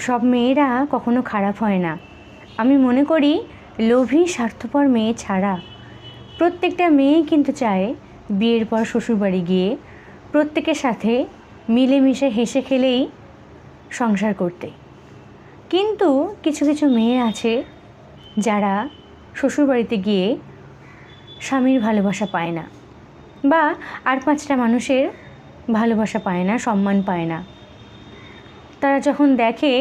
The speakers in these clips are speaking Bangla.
সব মেয়েরা কখনো খারাপ হয় না। আমি মনে করি লোভী স্বার্থপর মেয়ে ছাড়া প্রত্যেকটা মেয়েই কিন্তু চায় বিয়ের পর শ্বশুরবাড়ি গিয়ে প্রত্যেকের সাথে মিলেমিশে হেসে খেলেই সংসার করতে। কিন্তু কিছু কিছু মেয়ে আছে যারা শ্বশুরবাড়িতে গিয়ে স্বামীর ভালোবাসা পায় না, বা আর পাঁচটা মানুষের ভালোবাসা পায় না, সম্মান পায় না। তারা যখন দেখে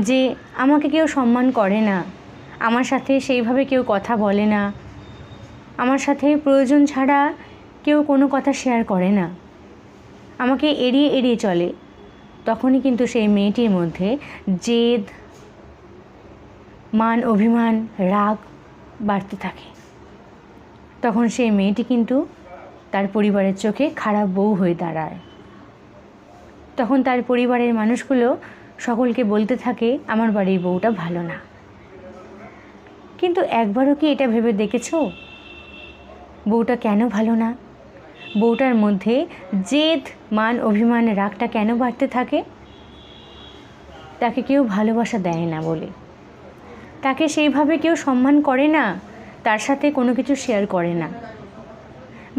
যে আমাকে কেউ সম্মান করে না, আমার সাথে সেইভাবে কেউ কথা বলে না, আমার সাথে প্রয়োজন ছাড়া কেউ কোনো কথা শেয়ার করে না, আমাকে এড়িয়ে এড়িয়ে চলে, তখনই কিন্তু সেই মেয়েটির মধ্যে জেদ, মান অভিমান, রাগ বাড়তে থাকে। তখন সেই মেয়েটি কিন্তু তার পরিবারের চোখে খারাপ বউ হয়ে দাঁড়ায়। তখন তার পরিবারের মানুষগুলো সকলকে বলতে থাকে আমার বাড়ির বউটা ভালো না। কিন্তু একবারও কি এটা ভেবে দেখেছো বউটা কেন ভালো না? বউটার মধ্যে জেদ, মান অভিমান, রাগটা কেন বাড়তে থাকে? তাকে কেউ ভালোবাসা দেয় না বলে, তাকে সেইভাবে কেউ সম্মান করে না, তার সাথে কোনো কিছু শেয়ার করে না।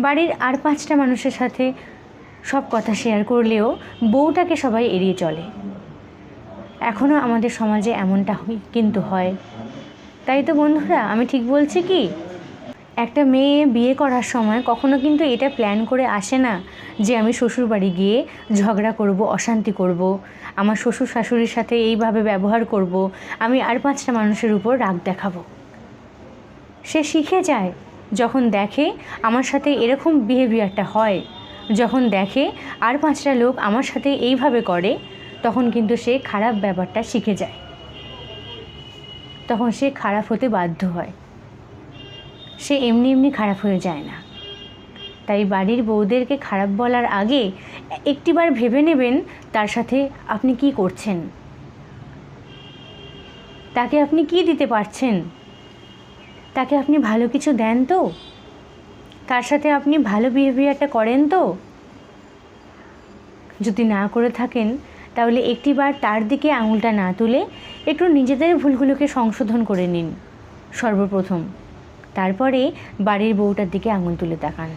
বাড়ির আর পাঁচটা মানুষের সাথে সব কথা শেয়ার করলেও বউটাকে সবাই এড়িয়ে চলে। এখনও আমাদের সমাজে এমনটা কিন্তু হয়। তাই তো বন্ধুরা, আমি ঠিক বলছি কি? একটা মেয়ে বিয়ে করার সময় কখনো কিন্তু এটা প্ল্যান করে আসে না যে আমি শ্বশুরবাড়ি গিয়ে ঝগড়া করব, অশান্তি করব, আমার শ্বশুর শাশুড়ির সাথে এইভাবে ব্যবহার করব, আমি আর পাঁচটা মানুষের উপর রাগ দেখাবো। সে শিখে যায় যখন দেখে আমার সাথে এরকম বিহেভিয়ারটা হয়, যখন দেখে আর পাঁচটা লোক আমার সাথে এইভাবে করে, তখন কিন্তু সে খারাপ ব্যাপারটা শিখে যায়। তখন সে খারাপ হতে বাধ্য হয়, সে এমনি এমনি খারাপ হয়ে যায় না। তাই বাড়ির বউদেরকে খারাপ বলার আগে একটিবার ভেবে নেবেন তার সাথে আপনি কি করছেন, তাকে আপনি কি দিতে পারছেন, তাকে আপনি ভালো কিছু দেন তো, তার সাথে আপনি ভালো বিহেভিয়ারটা করেন তো। যদি না করে থাকেন তাহলে একটিবার তার দিকে আঙুলটা না তুলে একটু নিজেদের ভুলগুলোকে সংশোধন করে নিন সর্বপ্রথম, তারপরে বাড়ির বউটার দিকে আঙুল তুলে তাকান।